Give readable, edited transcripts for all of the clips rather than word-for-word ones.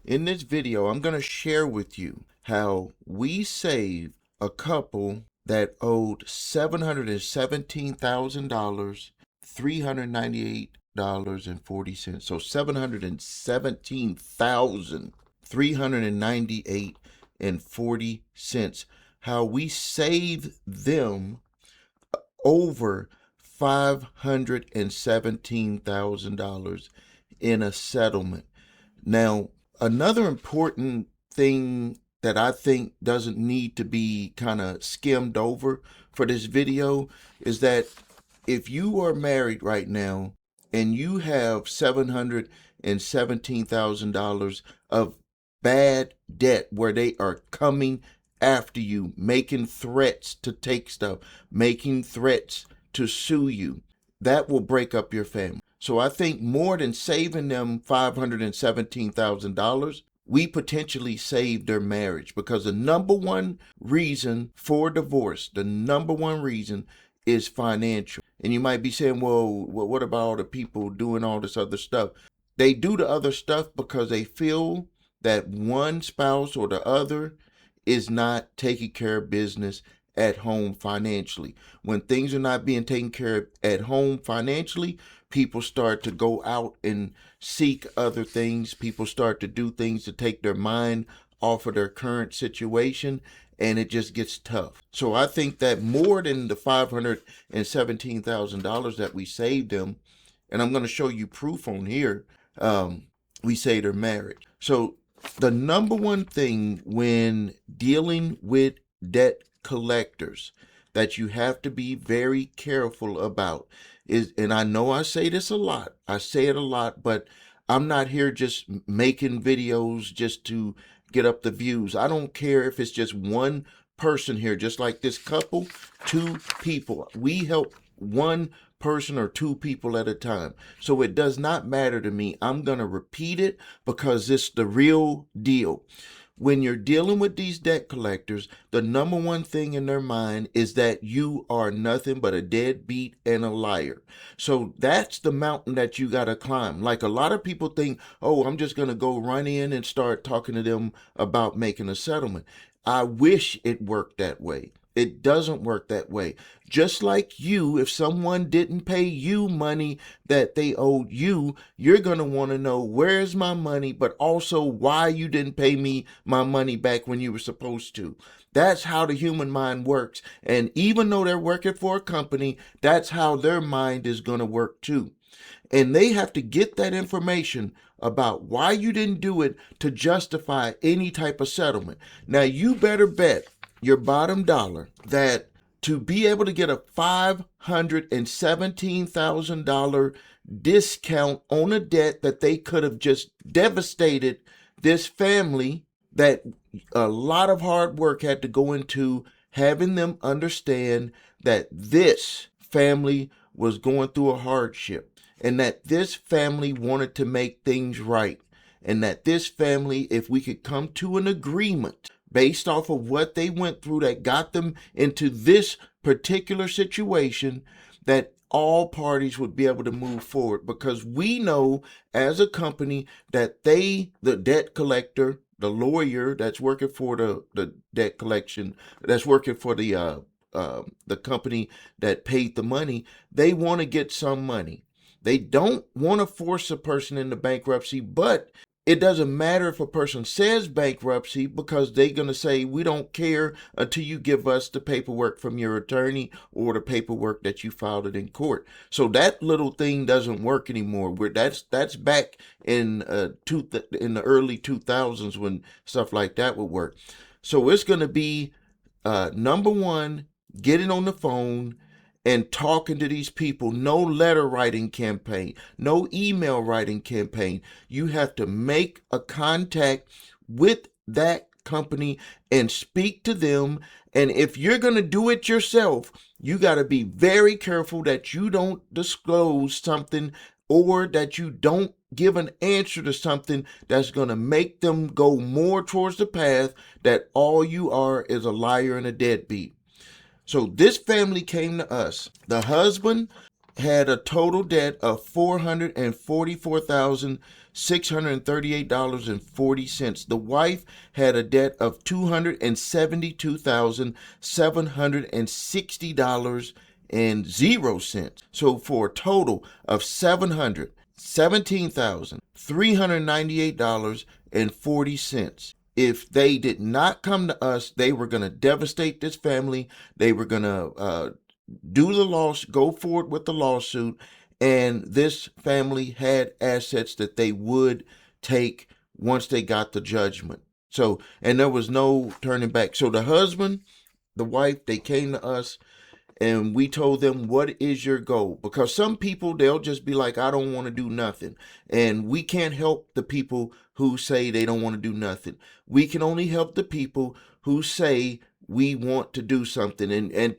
In this video, I'm going to share with you how we saved a couple that owed $717,000, $398.40. So $717,398.40. How we saved them over $517,000 in a settlement. Now, another important thing that I think doesn't need to be kind of skimmed over for this video is that if you are married right now and you have $717,000 of bad debt where they are coming after you, making threats to take stuff, making threats to sue you, that will break up your family. So I think more than saving them $517,000, we potentially saved their marriage, because the number one reason for divorce, the number one reason is financial. And you might be saying, well, what about all the people doing all this other stuff? They do the other stuff because they feel that one spouse or the other is not taking care of business at home financially. When things are not being taken care of at home financially, people start to go out and seek other things. People start to do things to take their mind off of their current situation, and it just gets tough. So I think that more than the $517,000 that we saved them, and I'm going to show you proof on here, we saved their marriage. So the number one thing when dealing with debt collectors that you have to be very careful about is, and I know I say this a lot, but I'm not here just making videos just to get up the views. I don't care if it's just one person here, just like this couple, two people. We help one person or two people at a time. So it does not matter to me. I'm going to repeat it because it's the real deal. When you're dealing with these debt collectors, the number one thing in their mind is that you are nothing but a deadbeat and a liar. So that's the mountain that you got to climb. Like a lot of people think, oh, I'm just going to go run in and start talking to them about making a settlement. I wish it worked that way. It doesn't work that way. Just like you, if someone didn't pay you money that they owed you, you're going to want to know, where's my money, but also why you didn't pay me my money back when you were supposed to. That's how the human mind works. And even though they're working for a company, that's how their mind is going to work too. And they have to get that information about why you didn't do it to justify any type of settlement. Now, you better bet your bottom dollar that to be able to get a $517,000 discount on a debt that they could have just devastated this family, that a lot of hard work had to go into having them understand that this family was going through a hardship, and that this family wanted to make things right, and that this family, if we could come to an agreement based off of what they went through that got them into this particular situation, that all parties would be able to move forward. Because we know as a company that the debt collector, the lawyer that's working for the debt collection, that's working for the company that paid the money, they want to get some money. They don't want to force a person into bankruptcy, but it doesn't matter if a person says bankruptcy, because they're going to say, we don't care until you give us the paperwork from your attorney or the paperwork that you filed it in court. So that little thing doesn't work anymore. That's back in the early 2000s when stuff like that would work. So it's going to be number one, getting on the phone and talking to these people. No letter writing campaign, no email writing campaign. You have to make a contact with that company and speak to them. And if you're going to do it yourself, you got to be very careful that you don't disclose something, or that you don't give an answer to something that's going to make them go more towards the path that all you are is a liar and a deadbeat. So this family came to us. The husband had a total debt of $444,638.40. The wife had a debt of $272,760.00. So for a total of $717,398.40. If they did not come to us, they were going to devastate this family. They were going to go forward with the lawsuit, and this family had assets that they would take once they got the judgment. So, and there was no turning back. So the husband, the wife, they came to us, and we told them, what is your goal? Because some people, they'll just be like, I don't want to do nothing. And we can't help the people who say they don't want to do nothing. We can only help the people who say we want to do something. And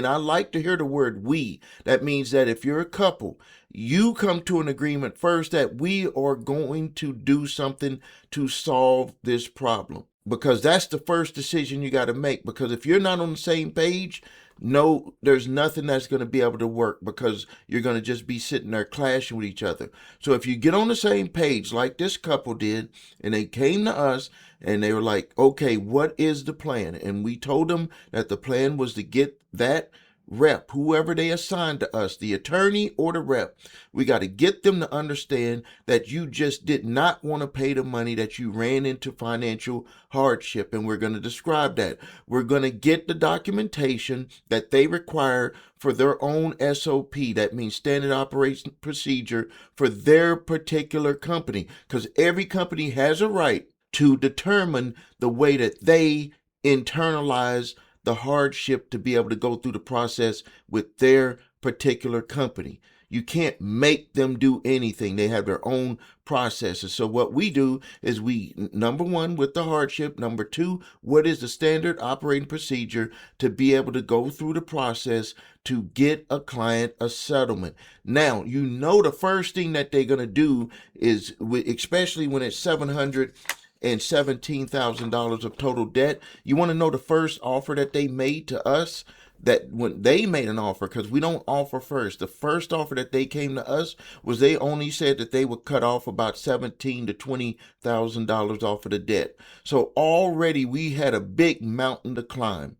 I like to hear the word we. That means that if you're a couple, you come to an agreement first that we are going to do something to solve this problem. Because that's the first decision you got to make. Because if you're not on the same page, no, there's nothing that's going to be able to work, because you're going to just be sitting there clashing with each other. So if you get on the same page like this couple did, and they came to us and they were like, okay, what is the plan? And we told them that the plan was to get that rep, whoever they assigned to us, the attorney or the rep, we got to get them to understand that you just did not want to pay the money, that you ran into financial hardship. And we're going to describe that. We're going to get the documentation that they require for their own SOP. That means standard operation procedure for their particular company, because every company has a right to determine the way that they internalize the hardship to be able to go through the process with their particular company. You can't make them do anything. They have their own processes. So what we do is we, number one, with the hardship. Number two, what is the standard operating procedure to be able to go through the process to get a client a settlement. Now, you know, the first thing that they're going to do is, especially when it's $717,000 of total debt. You want to know the first offer that they made to us? That when they made an offer, because we don't offer first. The first offer that they came to us was, they only said that they would cut off about $17,000 to $20,000 off of the debt. So already we had a big mountain to climb.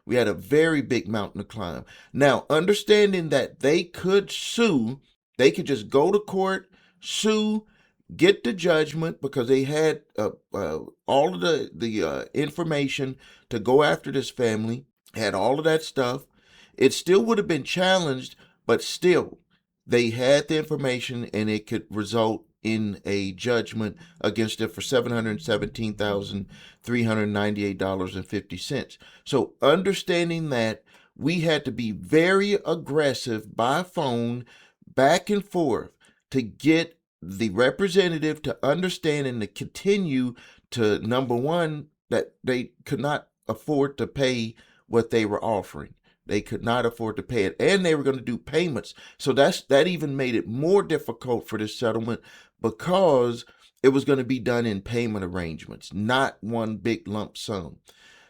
We had a very big mountain to climb. Now, understanding that they could sue, they could just go to court, sue, get the judgment, because they had all of the information to go after this family, had all of that stuff. It still would have been challenged, but still, they had the information, and it could result in a judgment against it for $717,398.50. So understanding that, we had to be very aggressive by phone, back and forth, to get the representative to understand and to continue to, number one, that they could not afford to pay what they were offering. They could not afford to pay it, and they were going to do payments. So that even made it more difficult for this settlement, because it was going to be done in payment arrangements, not one big lump sum.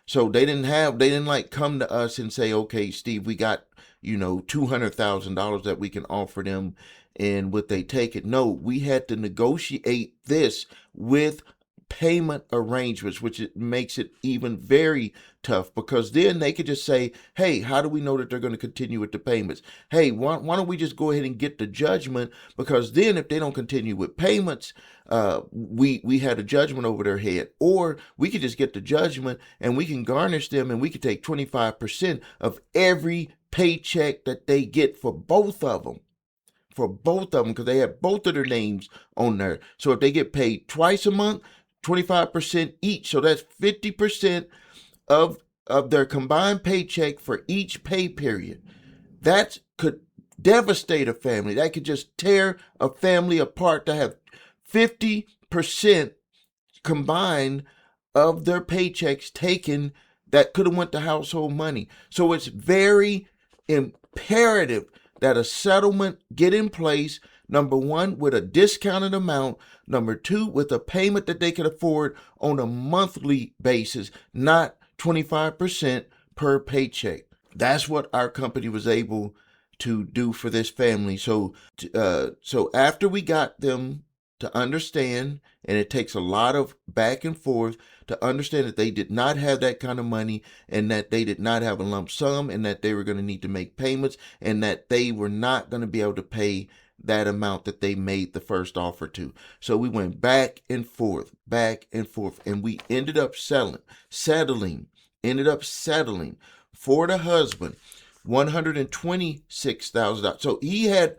So they didn't like come to us and say, okay, Steve, we got, $200,000 that we can offer them, and would they take it? No, we had to negotiate this with payment arrangements, which it makes it even very tough, because then they could just say, hey, how do we know that they're going to continue with the payments? Hey, why don't we just go ahead and get the judgment? Because then if they don't continue with payments, we had a judgment over their head. Or we could just get the judgment and we can garnish them, and we could take 25% of every paycheck that they get for both of them. Because they have both of their names on there. So if they get paid twice a month, 25% each. So that's 50% of their combined paycheck for each pay period. That could devastate a family. That could just tear a family apart, to have 50% combined of their paychecks taken that could have went to household money. So it's very imperative that a settlement get in place, number one, with a discounted amount, number two, with a payment that they can afford on a monthly basis, not 25% per paycheck. That's what our company was able to do for this family. So after we got them to understand, and it takes a lot of back and forth to understand that they did not have that kind of money, and that they did not have a lump sum, and that they were going to need to make payments, and that they were not going to be able to pay that amount that they made the first offer to. So we went back and forth, and we ended up settling for the husband $126,000. So he had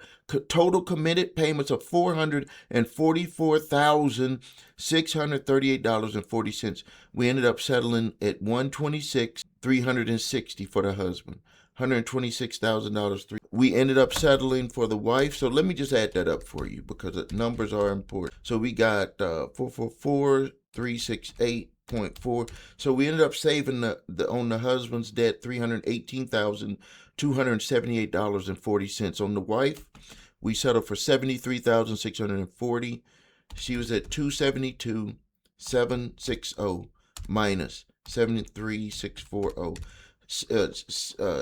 total committed payments of $444,638.40. We ended up settling at $126,360 for the husband. $126,000. We ended up settling for the wife. So let me just add that up for you because the numbers are important. So we got 444,368.4. So we ended up saving on the husband's debt $318,278.40. On the wife, we settled for $73,640. She was at $272,760 minus $73,640.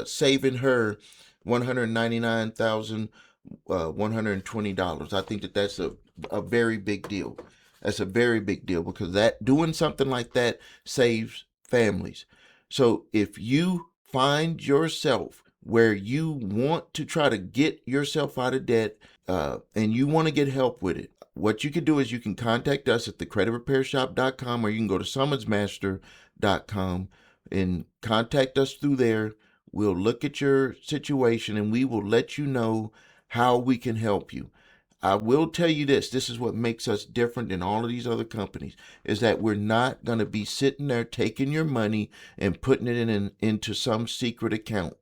Saving her $199,120. I think that's a very big deal. That's a very big deal because that doing something like that saves families. So if you find yourself where you want to try to get yourself out of debt, and you want to get help with it, what you can do is you can contact us at thecreditrepairshop.com, or you can go to summonsmaster.com and contact us through there. We'll look at your situation and we will let you know how we can help you. I will tell you this is what makes us different than all of these other companies, is that we're not going to be sitting there taking your money and putting it into some secret account.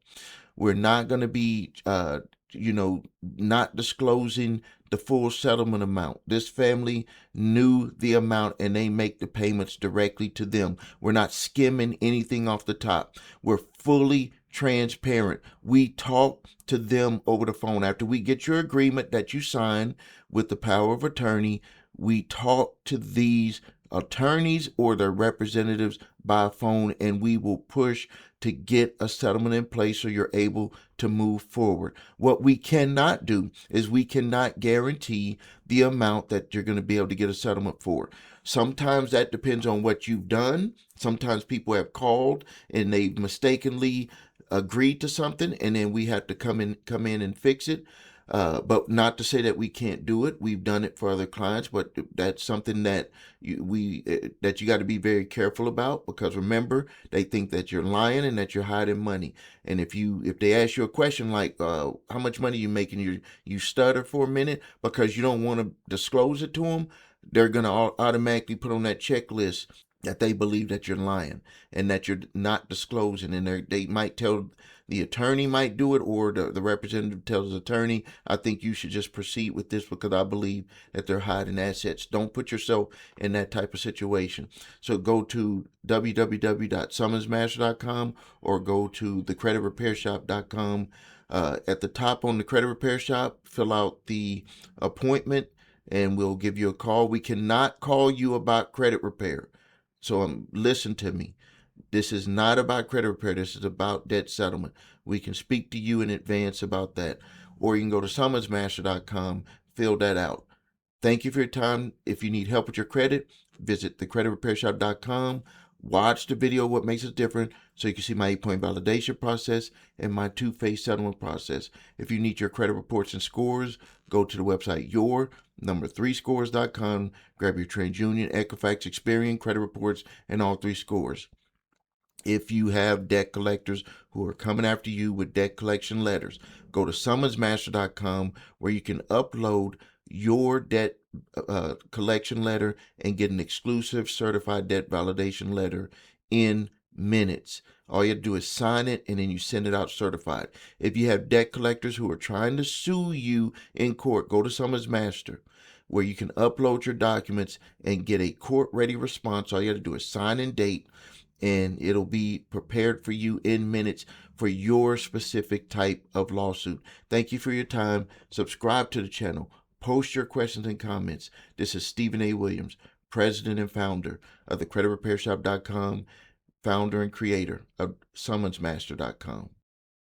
We're not going to be, not disclosing the full settlement amount. This family knew the amount and they make the payments directly to them. We're not skimming anything off the top. We're fully transparent. We talk to them over the phone. After we get your agreement that you sign with the power of attorney, we talk to these attorneys or their representatives by phone, and we will push to get a settlement in place so you're able to move forward. What we cannot do is we cannot guarantee the amount that you're going to be able to get a settlement for. Sometimes that depends on what you've done. Sometimes people have called and they've mistakenly agreed to something, and then we have to come in and fix it. But not to say that we can't do it. We've done it for other clients, but that's something that you got to be very careful about, because remember, they think that you're lying and that you're hiding money. And if they ask you a question like how much money you making, you stutter for a minute because you don't want to disclose it to them. They're gonna automatically put on that checklist that they believe that you're lying and that you're not disclosing, and they might tell the attorney might do it, or the representative tells the attorney, I think you should just proceed with this because I believe that they're hiding assets. Don't put yourself in that type of situation. So go to www.summonsmaster.com or go to thecreditrepairshop.com. At the top on the Credit Repair Shop, fill out the appointment and we'll give you a call. We cannot call you about credit repair. So listen to me. This is not about credit repair. This is about debt settlement. We can speak to you in advance about that. Or you can go to summonsmaster.com, fill that out. Thank you for your time. If you need help with your credit, visit thecreditrepairshop.com. Watch the video, What Makes Us Different, so you can see my 8-point validation process and my 2-phase settlement process. If you need your credit reports and scores, go to the website your3scores.com. Grab your TransUnion, Equifax, Experian credit reports and all 3 scores. If you have debt collectors who are coming after you with debt collection letters, go to summonsmaster.com, where you can upload your debt collection letter and get an exclusive certified debt validation letter in minutes. All you have to do is sign it and then you send it out certified. If you have debt collectors who are trying to sue you in court, go to Summons Master, where you can upload your documents and get a court-ready response. All you have to do is sign and date, and it'll be prepared for you in minutes for your specific type of lawsuit. Thank you for your time. Subscribe to the channel. Post your questions and comments. This is Stephen A. Williams, president and founder of thecreditrepairshop.com, founder and creator of summonsmaster.com.